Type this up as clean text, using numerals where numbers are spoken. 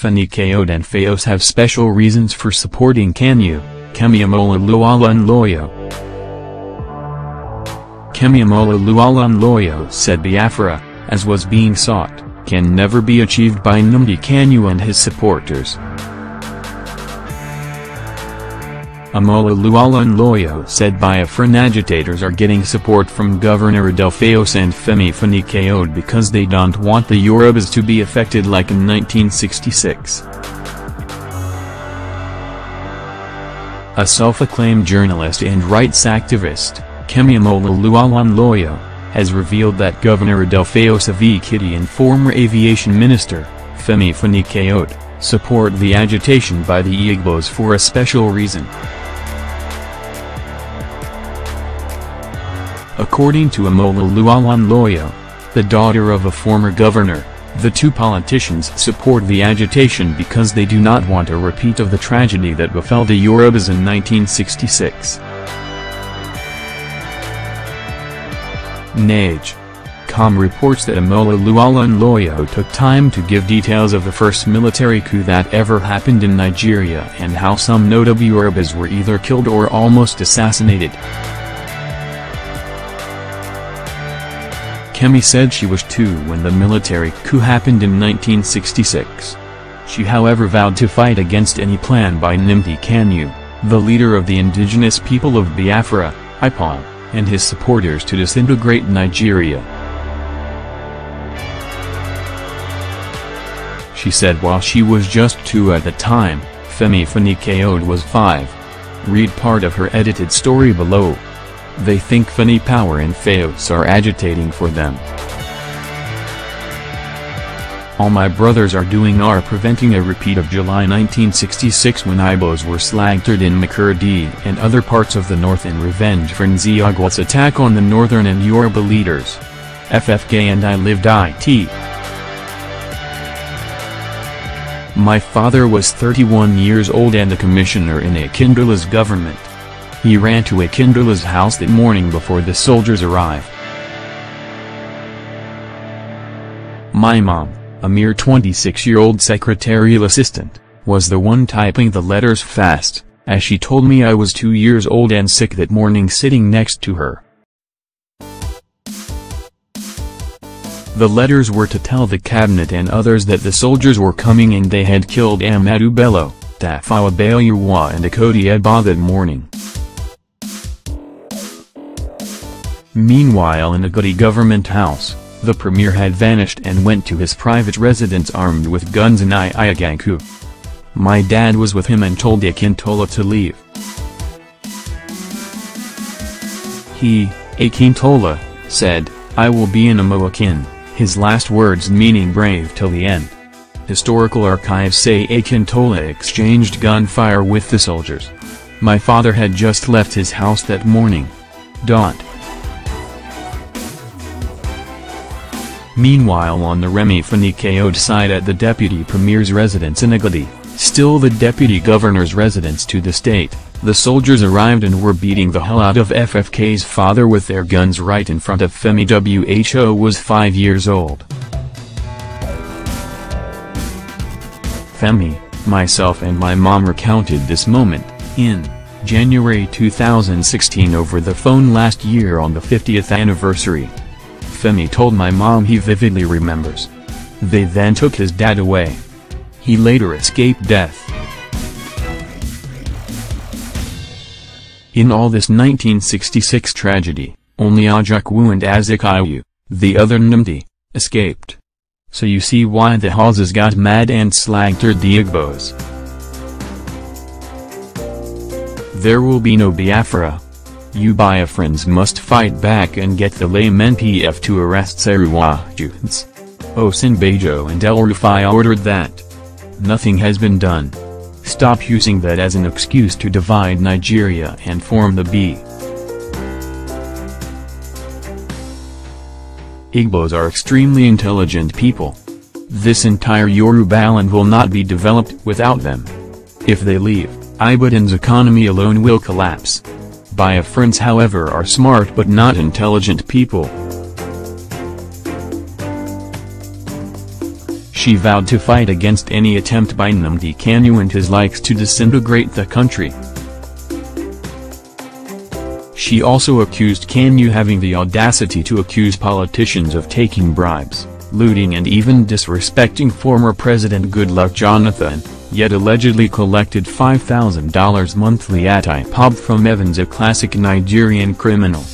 Fani-Kayode and Fayose have special reasons for supporting Kemi Omololu-Olunloyo. Kemi Omololu-Olunloyo said Biafra, as was being sought, can never be achieved by Nnamdi Kanu and his supporters. Omololu-Olunloyo said Biafran agitators are getting support from Governor Fayose and Fani-Kayode because they don't want the Yorubas to be affected like in 1966. A self-acclaimed journalist and rights activist, Kemi Omololu-Olunloyo, has revealed that Governor Fayose of Ekiti and former aviation minister, Fani-Kayode, support the agitation by the Igbos for a special reason. According to Omololu-Olunloyo, the daughter of a former governor, the two politicians support the agitation because they do not want a repeat of the tragedy that befell the Yorubas in 1966. Nage.com reports that Omololu-Olunloyo took time to give details of the first military coup that ever happened in Nigeria and how some notable Yorubas were either killed or almost assassinated. Kemi said she was 2 when the military coup happened in 1966. She however vowed to fight against any plan by Nnamdi Kanu, the leader of the indigenous people of Biafra, IPOB, and his supporters to disintegrate Nigeria. She said while she was just 2 at the time, Fani-Kayode was 5. Read part of her edited story below. They think Fani Power and Fayose are agitating for them. All my brothers are doing are preventing a repeat of July 1966 when Igbos were slaughtered in Makurdi and other parts of the north in revenge for Nziagwa's attack on the northern and Yoruba leaders. FFK and I lived it. My father was 31 years old and a commissioner in Akindola's government. He ran to Akindola's house that morning before the soldiers arrived. My mom, a mere 26-year-old secretarial assistant, was the one typing the letters fast, as she told me I was 2 years old and sick that morning sitting next to her. The letters were to tell the cabinet and others that the soldiers were coming and they had killed Ahmadu Bello, Tafawa Balewa and Akodi Eba that morning. Meanwhile in Agodi government house, the premier had vanished and went to his private residence armed with guns in Iyaganku. My dad was with him and told Akintola to leave. He, Akintola, said, "I will be in Amoakin," his last words meaning brave till the end. Historical archives say Akintola exchanged gunfire with the soldiers. My father had just left his house that morning. Meanwhile on the Fani-Kayode side at the deputy premier's residence in Agodi, still the deputy governor's residence to the state, the soldiers arrived and were beating the hell out of FFK's father with their guns right in front of Femi who was 5 years old. Femi, myself and my mom recounted this moment, in January 2016 over the phone last year on the 50th anniversary. Femi told my mom he vividly remembers. They then took his dad away. He later escaped death. In all this 1966 tragedy, only Ajukwu and Azikiwe, the other Nnamdi, escaped. So you see why the Hausas got mad and slaughtered the Igbos. There will be no Biafra. You Biafrans must fight back and get the laymen PF to arrest Saruwa Judens. Osinbajo and El Rufai ordered that. Nothing has been done. Stop using that as an excuse to divide Nigeria and form the B. Igbos are extremely intelligent people. This entire Yoruba land will not be developed without them. If they leave, Ibadan's economy alone will collapse. Biafrans however are smart but not intelligent people. She vowed to fight against any attempt by Nnamdi Kanu and his likes to disintegrate the country. She also accused Kanu having the audacity to accuse politicians of taking bribes, looting and even disrespecting former President Goodluck Jonathan, yet allegedly collected $5,000 monthly at IPOB from Evans, a classic Nigerian criminal.